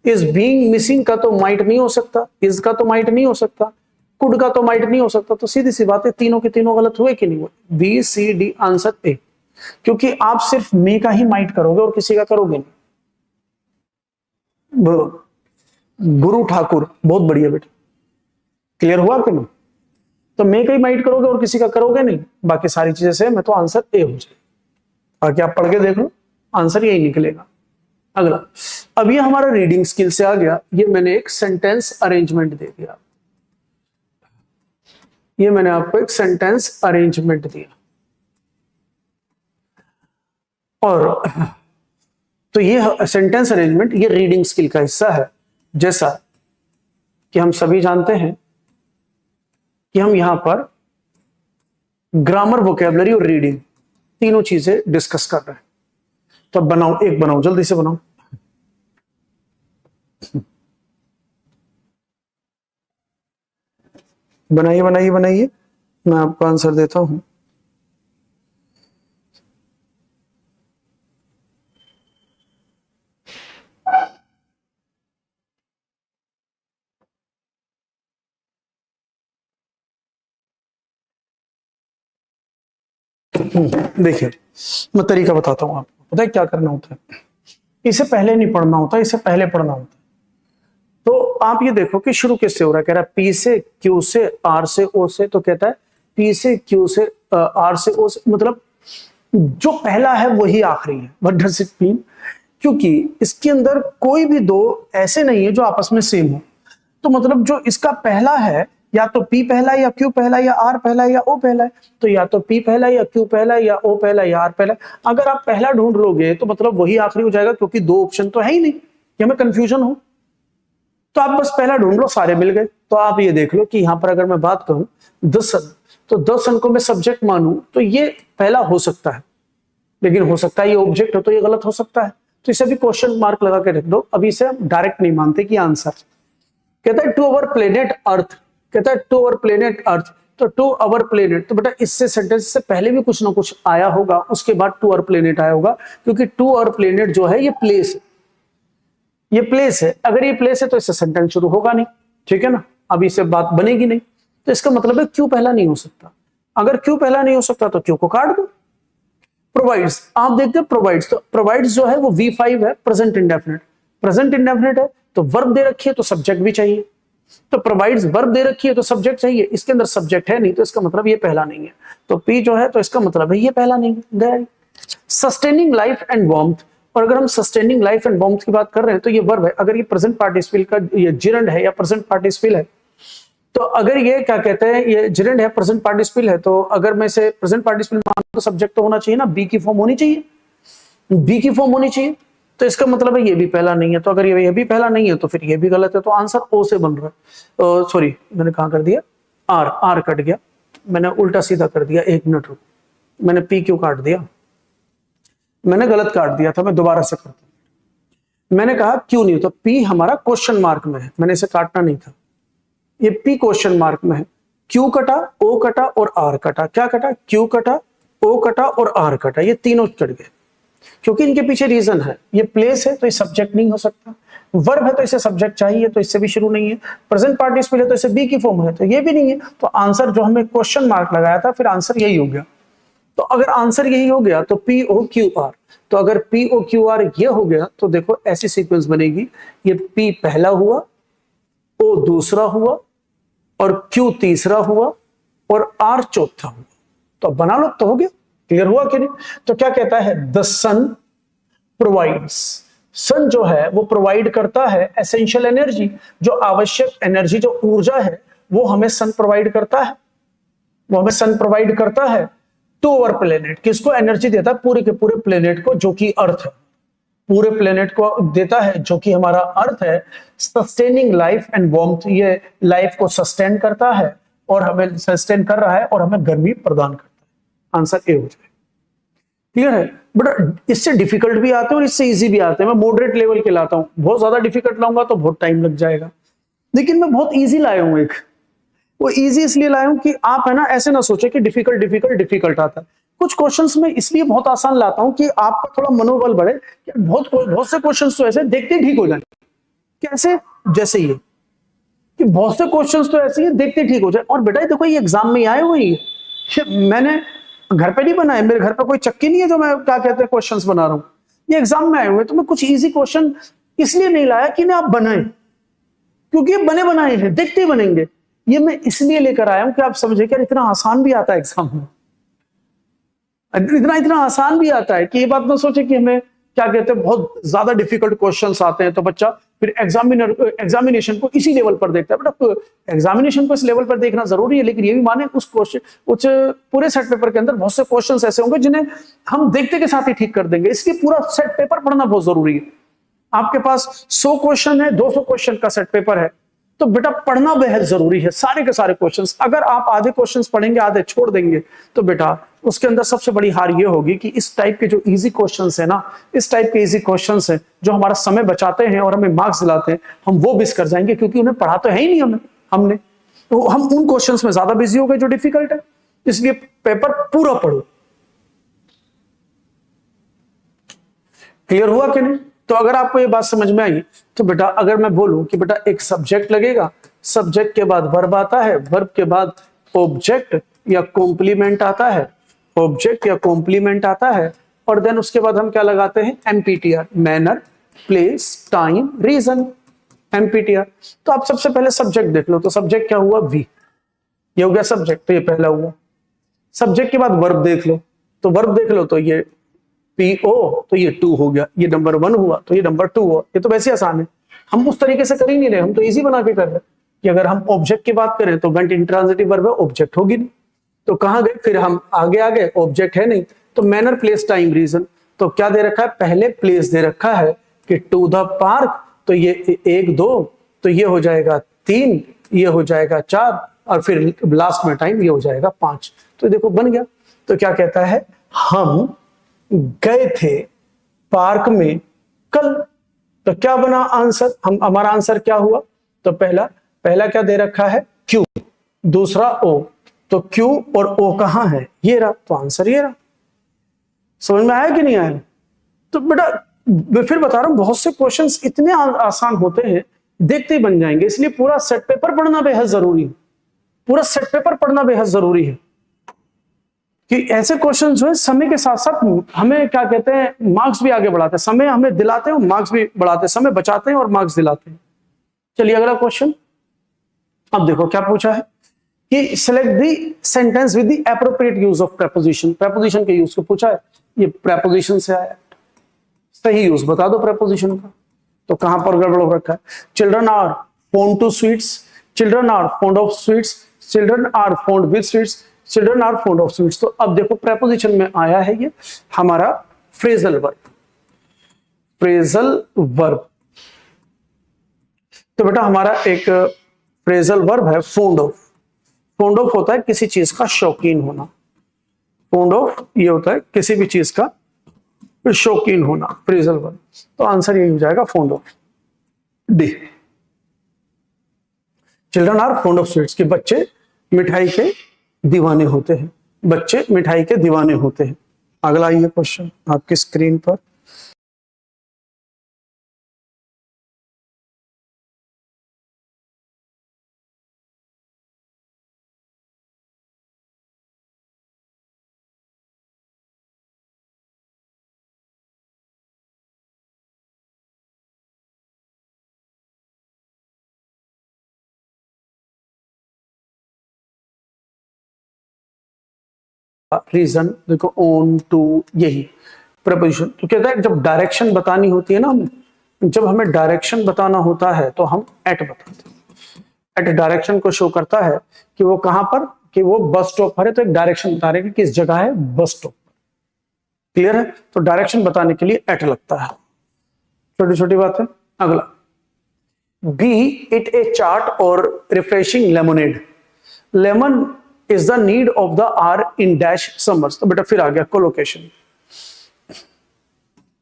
इज बीइंग मिसिंग का तो माइट नहीं हो सकता, इज का तो माइट नहीं हो सकता, कुड का तो माइट नहीं हो सकता। तो सीधी सी बात है, तीनों के तीनों गलत हुए कि नहीं हुए? B C D answer A, क्योंकि आप सिर्फ मे का ही माइट करोगे और किसी का करोगे नहीं। गुरु ठाकुर, बहुत बढ़िया बेटा, क्लियर हुआ कि नहीं? तो मे का ही माइट करोगे और किसी का करोगे नहीं, बाकी सारी चीजें सेम है, तो आंसर ए हो जाए। बाकी आप पढ़ के देख लो, आंसर यही निकलेगा। अगला, अब ये हमारा रीडिंग स्किल से आ गया, ये मैंने एक सेंटेंस अरेंजमेंट दे दिया, ये मैंने आपको एक सेंटेंस अरेंजमेंट दिया। और तो ये सेंटेंस अरेंजमेंट ये रीडिंग स्किल का हिस्सा है, जैसा कि हम सभी जानते हैं कि हम यहां पर ग्रामर, वोकैबुलरी और रीडिंग तीनों चीजें डिस्कस कर रहे हैं। तो बनाओ, एक बनाओ, जल्दी से बनाओ। बनाइए बनाइए बनाइए, मैं आपको आंसर देता हूं। देखिए, मैं तरीका बताता हूं आपको। पता है क्या करना होता है? इसे पहले नहीं पढ़ना होता, इसे पहले पढ़ना होता है। तो आप ये देखो कि शुरू किससे हो रहा है, कह रहा है पी से, क्यू से, आर से, ओ से, तो कहता है पी से, क्यू से, आर से, ओ से, मतलब जो पहला है वही आखिरी है। What does it mean? क्योंकि इसके अंदर कोई भी दो ऐसे नहीं है जो आपस में सेम हो, तो मतलब जो इसका पहला है, या तो पी पहला या क्यू पहला या आर पहला या ओ पहला है, तो या तो पी पहला या क्यू पहला या ओ पहला या आर पहला। अगर आप पहला ढूंढ लोगे तो मतलब वही आखिरी हो जाएगा, क्योंकि दो ऑप्शन तो है ही नहीं कि हमें कंफ्यूजन हो। तो आप बस पहला ढूंढ लो, सारे मिल गए। तो आप ये देख लो कि यहां पर अगर मैं बात करूं द सन, तो द सन को मैं सब्जेक्ट मानूं तो ये पहला हो सकता है, लेकिन हो सकता है ये ऑब्जेक्ट हो तो ये गलत हो सकता है। तो इसे भी क्वेश्चन मार्क लगा के रख दो। अभी इसे डायरेक्ट नहीं मानते कि आंसर। कहता है टू अवर प्लेनेट अर्थ, कहता है टू अवर प्लेनेट अर्थ, तो टू अवर प्लेनेट, तो बेटा इससे सेंटेंस से पहले भी कुछ ना कुछ आया होगा, उसके बाद टू अवर प्लेनेट आया होगा, क्योंकि टू अवर प्लेनेट जो है ये प्लेस है, ये प्लेस है। अगर ये प्लेस है तो इससे सेंटेंस शुरू होगा नहीं, ठीक है ना? अभी इससे बात बनेगी नहीं, तो इसका मतलब है क्यू पहला नहीं हो सकता। अगर क्यू पहला नहीं हो सकता तो क्यू को काट दो। प्रोवाइड्स, आप देखते हैं प्रोवाइड्स, तो प्रोवाइड्स जो है वो V5 है, प्रेजेंट इंडेफिनिट। प्रेजेंट इंडेफिनिट है तो वर्ब दे रखी है तो सब्जेक्ट भी चाहिए, तो प्रोवाइड्स वर्ब दे रखी है तो सब्जेक्ट चाहिए। इसके अंदर सब्जेक्ट है नहीं, तो इसका मतलब ये पहला नहीं है। तो पी जो है तो इसका मतलब है ये पहला नहीं है। सस्टेनिंग लाइफ एंड वार्मथ, और अगर हम सस्टेनिंग लाइफ एंड वार्मथ की बात कर रहे हैं तो ये वर्ब है। अगर ये प्रेजेंट पार्टिसिपल का ये जिरंड है या प्रेजेंट पार्टिसिपल है, तो अगर ये क्या कहते हैं, ये जिरंड है, प्रेजेंट पार्टिसिपल है, तो अगर मैं इसे प्रेजेंट पार्टिसिपल मानूं तो सब्जेक्ट तो होना चाहिए ना, बी की फॉर्म होनी चाहिए, बी की फॉर्म होनी चाहिए। तो इसका मतलब है ये भी पहला नहीं है। तो अगर ये भी पहला नहीं है तो फिर ये भी गलत है। तो आंसर ओ से बन रहा है। सॉरी, मैंने कहां कर दिया, आर, आर कट गया, मैंने उल्टा सीधा कर दिया। एक मिनट रुक, मैंने पी क्यों काट दिया, मैंने गलत काट दिया था, मैं दोबारा से करता हूं। मैंने कहा क्यों नहीं होता, पी हमारा क्वेश्चन मार्क में है, मैंने इसे काटना नहीं था, ये पी क्वेश्चन मार्क में है, क्यू कटा, ओ कटा और आर कटा। क्या कटा? क्यू कटा, ओ कटा और आर कटा, ये तीनों कट गए क्योंकि इनके पीछे रीजन है। ये प्लेस है तो ये सब्जेक्ट नहीं हो सकता, वर्ब है तो इसे सब्जेक्ट चाहिए तो इससे भी शुरू नहीं है, प्रेजेंट पार्टिसिपल है तो इसे बी की फॉर्म है तो ये भी नहीं है। तो आंसर जो हमने क्वेश्चन मार्क लगाया था, फिर आंसर यही हो गया। तो अगर आंसर यही हो गया तो पी ओ क्यू आर, तो अगर पी ओ क्यू आर ये हो गया तो देखो ऐसी सीक्वेंस बनेगी, ये पी पहला हुआ, ओ दूसरा हुआ और क्यू तीसरा हुआ और आर चौथा हुआ। तो बना लो, तो हो गया। क्लियर हुआ कि नहीं? तो क्या कहता है? द सन प्रोवाइड्स, सन जो है वो प्रोवाइड करता है एसेंशियल एनर्जी, जो आवश्यक एनर्जी, जो ऊर्जा है वो हमें सन प्रोवाइड करता है, वो हमें सन प्रोवाइड करता है टू अवर प्लेनेट। किसको एनर्जी देता है? पूरे के पूरे प्लेनेट को, जो कि अर्थ है, पूरे प्लेनेट को देता है जो कि हमारा अर्थ है। सस्टेनिंग लाइफ एंड वार्मथ, ये लाइफ को सस्टेन करता है और हमें सस्टेन कर रहा है और हमें गर्मी प्रदान करता है। आंसर ए हो जाए। क्लियर है? बट इससे डिफिकल्ट भी आते हैं और इससे इजी भी आते हैं। मैं मॉडरेट लेवल के लाता हूं, बहुत ज्यादा डिफिकल्ट लाऊंगा तो बहुत टाइम लग जाएगा, लेकिन मैं बहुत इजी लाया हूं एक। वो इजी इसलिए लाया हूं कि आप है ना ऐसे ना सोचे कि डिफिकल्ट डिफिकल्ट डिफिकल्ट आता है। कुछ क्वेश्चंस में इसलिए बहुत आसान लाता हूं कि आपका थोड़ा मनोबल बढ़े। बहुत से क्वेश्चंस तो ऐसे देखते ही ठीक हो जाए। कैसे? जैसे ये कि बहुत से क्वेश्चंस तो ऐसे ही देखते ठीक हो जाए। और बेटा देखो ये एग्जाम में आए हुए ही, मैंने घर पे नहीं बनाए, मेरे घर पे कोई चक्की नहीं है जो मैं क्या कहते हैं क्वेश्चंस बना रहा हूं, ये एग्जाम में आए हुए। तो मैं कुछ इजी क्वेश्चन इसलिए नहीं लाया कि ना आप बनाए, क्योंकि ये बने बनाए हैं, देखते ही बनेंगे। ये मैं इसलिए लेकर आया हूं कि आप समझे कि इतना आसान भी आता है एग्जाम में, इतना आसान भी आता है कि ये बात ना सोचे कि हमें क्या कहते हैं बहुत ज्यादा डिफिकल्ट क्वेश्चंस आते हैं तो बच्चा फिर एग्जामिनेशन को इसी लेवल पर देखता है। बट एग्जामिनेशन को इस लेवल पर देखना जरूरी है, लेकिन ये भी माने उस पूरे सेट पेपर के अंदर बहुत से क्वेश्चंस ऐसे होंगे जिन्हें हम देखते के साथ ही ठीक कर देंगे। इसलिए पूरा सेट पेपर पढ़ना बहुत जरूरी है। आपके पास 100 क्वेश्चन है, 200 क्वेश्चन का सेट पेपर है, तो बेटा पढ़ना बेहद जरूरी है सारे के सारे क्वेश्चंस। अगर आप आधे क्वेश्चंस पढ़ेंगे, आधे छोड़ देंगे, तो बेटा उसके अंदर सबसे बड़ी हार ये होगी कि इस टाइप के जो इजी क्वेश्चंस है ना, इस टाइप के इजी क्वेश्चंस हैं जो हमारा समय बचाते हैं और हमें मार्क्स दिलाते हैं, हम वो मिस कर जाएंगे क्योंकि उन्हें पढ़ा तो है ही नहीं हमने। तो हम उन क्वेश्चंस में ज्यादा बिजी हो गए जो डिफिकल्ट है। इसलिए पेपर पूरा पढ़ो। क्लियर हुआ कि नहीं? तो अगर आपको ये बात समझ में आई तो बेटा अगर मैं बोलूं कि बेटा एक सब्जेक्ट लगेगा, सब्जेक्ट के बाद वर्ब आता है, वर्ब के बाद ऑब्जेक्ट या कॉम्प्लीमेंट आता है, ऑब्जेक्ट या कॉम्प्लीमेंट आता है, और देन उसके बाद हम क्या लगाते हैं? एमपीटीआर, मैनर, प्लेस, टाइम, रीजन, एमपीटीआर। तो आप सबसे पहले सब्जेक्ट देख लो। तो सब्जेक्ट क्या हुआ? वी, ये हो गया सब्जेक्ट, तो ये पहला हुआ। सब्जेक्ट के बाद वर्ब देख लो, तो वर्ब देख लो तो ये पीओ, तो ये 2 हो गया। ये नंबर 1 हुआ तो ये नंबर 2 हुआ। ये तो वैसे आसान है, हम उस तरीके से कर ही नहीं रहे, हम तो इजी बना के कर रहे हैं कि अगर हम ऑब्जेक्ट की बात करें तो वेंट इंट्रांजिटिव वर्ब है, ऑब्जेक्ट होगी नहीं, तो कहां गए फिर हम? आगे आ गए, ऑब्जेक्ट है नहीं, तो मैनर, प्लेस, टाइम, रीजन। तो क्या दे रखा है? पहले प्लेस दे रखा है कि टू द पार्क, तो ये 1 2, तो ये हो जाएगा 3, ये हो जाएगा 4, और फिर लास्ट में टाइम, ये हो जाएगा 5। तो देखो बन गया। तो क्या कहता है? हम गए थे पार्क में कल। तो क्या बना आंसर? हमारा आंसर क्या हुआ? तो पहला क्या दे रखा है? क्यू, दूसरा ओ, तो क्यू और ओ कहां है? ये रहा, तो आंसर ये रहा। समझ में आया कि नहीं आया? तो बेटा मैं फिर बता रहा हूं, बहुत से क्वेश्चंस इतने आसान होते हैं, देखते ही बन जाएंगे। इसलिए पूरा सेट पेपर पढ़ना बेहद जरूरी है, पूरा सेट पेपर पढ़ना बेहद जरूरी है कि ऐसे क्वेश्चन जो है समय के साथ साथ हमें क्या कहते हैं मार्क्स भी आगे बढ़ाते हैं। समय हमें दिलाते हैं और मार्क्स भी बढ़ाते हैं, समय बचाते हैं और मार्क्स दिलाते हैं। चलिए अगला क्वेश्चन। अब देखो क्या पूछा है कि select the sentence with the appropriate use of preposition. Preposition के यूज को पूछा है, ये प्रेपोजिशन से आया, सही यूज बता दो प्रेपोजिशन का। तो कहां पर गड़बड़ हो रखा है? Children are fond to sweets, children are fond of sweets, children are fond with sweets, children are fond of sweets. तो अब देखो प्रेपोजिशन में आया है ये हमारा फ्रेजल वर्ब, फ्रेजल वर्ब। तो बेटा हमारा एक फ्रेजल वर्ब है फोन्ड ऑफ। फोन्ड ऑफ होता है किसी चीज का शौकीन होना, फोन्ड ऑफ ये होता है किसी भी चीज का शौकीन होना, फ्रेजल वर्ब। तो आंसर यही हो जाएगा fond of, D. Children are fond of sweets, कि बच्चे मिठाई के दीवाने होते हैं, बच्चे मिठाई के दीवाने होते हैं। अगला ये क्वेश्चन आपकी स्क्रीन पर, रीजन देखो, ऑन, टू, यही प्रपोजिशन। तो कहता है जब डायरेक्शन बतानी होती है ना हमें, जब हमें डायरेक्शन बताना होता है तो हम एट बताते हैं। एट डायरेक्शन को शो करता है कि वो कहां पर, कि वो बस स्टॉप पर है, तो एक डायरेक्शन बता रहे हैं कि किस जगह है, बस स्टॉप। क्लियर है? तो डायरेक्शन बताने के लिए एट लगता है, छोटी छोटी बात है। अगला, बी इट ए चाट और refreshing lemonade, lemon is the need of the hour in dash summers. तो बेटा फिर आ गया कोलोकेशन,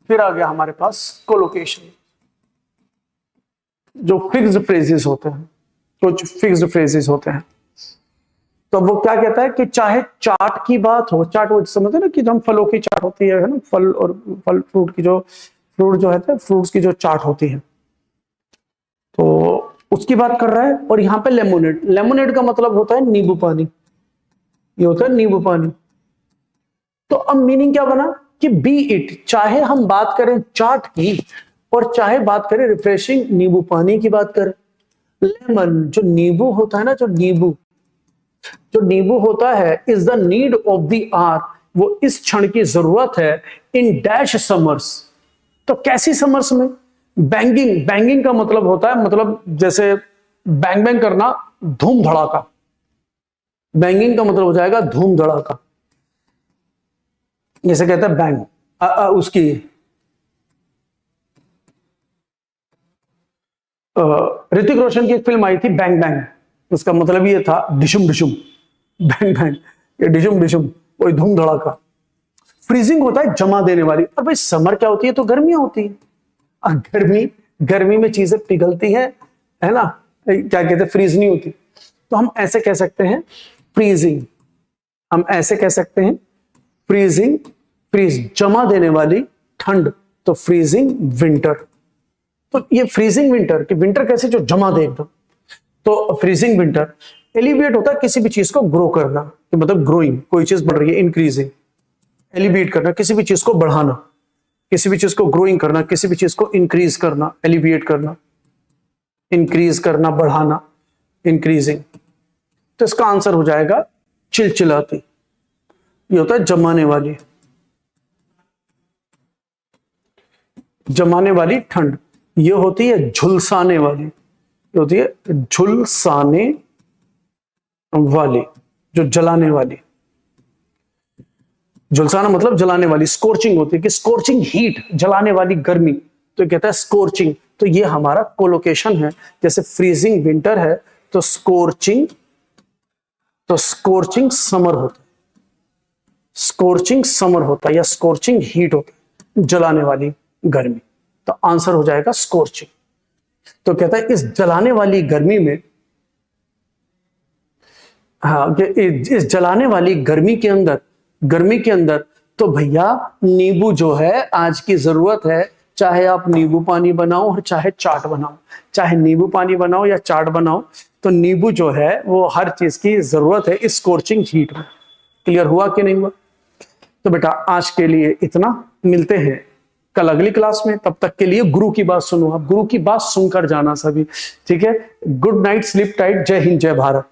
फिर आ गया हमारे पास कोलोकेशन। जो फिक्स्ड फ्रेजेस होते हैं, कुछ फिक्स्ड फ्रेजेस होते हैं, तो वो क्या कहता है कि चाहे चाट की बात हो, चाट वो समझते हैं ना कि जो हम फलों की चाट होती है ना, फल और फल फ्रूट की जो है फ्रूट्स की जो चाट होती है, तो उसकी बात कर रहा है। और यहाँ पे लेमोनेड, लेमोनेड का मतलब होता है नींबू पानी, ये होता है नींबू पानी। तो अब मीनिंग क्या बना कि बी इट, चाहे हम बात करें चाट की और चाहे बात करें रिफ्रेशिंग नींबू पानी की बात करें, लेमन जो नींबू होता है ना, जो नींबू होता है, is the need of the hour, वो इस क्षण की जरूरत है, इन डैश समर्स। तो कैसी समर्स में? बैंगिंग, बैंगिंग का मतलब होता है, मतलब जैसे बैंग बैंग करना, धूम धड़ाका। बैंगिंग का मतलब हो जाएगा धूम धड़ाका, जैसे कहते हैं बैंग। उसकी ऋतिक रोशन की एक फिल्म आई थी बैंग बैंग, उसका मतलब ये था डिशुम डिशुम, बैंग बैंग, ये डिशुम डिशुम, कोई धूम धड़ाका। फ्रीजिंग होता है जमा देने वाली। और भाई समर क्या होती है? तो गर्मियां होती है। गर्मी में चीजें पिघलती है ना, क्या कहते हैं, फ्रीज नहीं होती। तो हम ऐसे कह सकते हैं फ्रीजिंग, हम ऐसे कह सकते हैं फ्रीजिंग, फ्रीज जमा देने वाली ठंड, तो फ्रीजिंग विंटर। तो ये फ्रीजिंग विंटर, कि विंटर कैसे, जो जमा दे एकदम, तो फ्रीजिंग विंटर। एलिवेट होता है किसी भी चीज को ग्रो करना, कि मतलब ग्रोइंग, कोई चीज बढ़ रही है, इंक्रीजिंग। एलिवेट करना, किसी भी चीज को बढ़ाना, किसी भी चीज को ग्रोइंग करना, किसी भी चीज को इंक्रीज करना, एलिवेट करना, इंक्रीज करना, बढ़ाना, इंक्रीजिंग। तो इसका आंसर हो जाएगा चिलचिलाती, ये होता है जमाने वाली, जमाने वाली ठंड। ये होती है झुलसाने वाली, ये होती है झुलसाने वाली, जो जलाने वाली। झुलसाना मतलब जलाने वाली। स्कोर्चिंग होती है कि स्कोर्चिंग हीट, जलाने वाली गर्मी, तो कहता है स्कोर्चिंग। तो ये हमारा कोलोकेशन है। जैसे फ्रीजिंग विंटर है तो स्कोर्चिंग समर होता है, स्कोर्चिंग समर होता है, या स्कोर्चिंग हीट होता है, जलाने वाली गर्मी। तो आंसर हो जाएगा स्कोर्चिंग। तो कहता है इस जलाने वाली गर्मी में, हाँ, इस जलाने वाली गर्मी के अंदर तो भैया नींबू जो है आज की जरूरत है। चाहे आप नींबू पानी बनाओ और चाहे चाट बनाओ, चाहे नींबू पानी बनाओ या चाट बनाओ, तो नींबू जो है वो हर चीज की जरूरत है इस स्कोर्चिंग हीट में। क्लियर हुआ कि नहीं हुआ? तो बेटा आज के लिए इतना, मिलते हैं कल अगली क्लास में। तब तक के लिए गुरु की बात सुनो, आप गुरु की बात सुनकर जाना सभी, ठीक है? गुड नाइट, स्लीप टाइट, जय हिंद, जय भारत।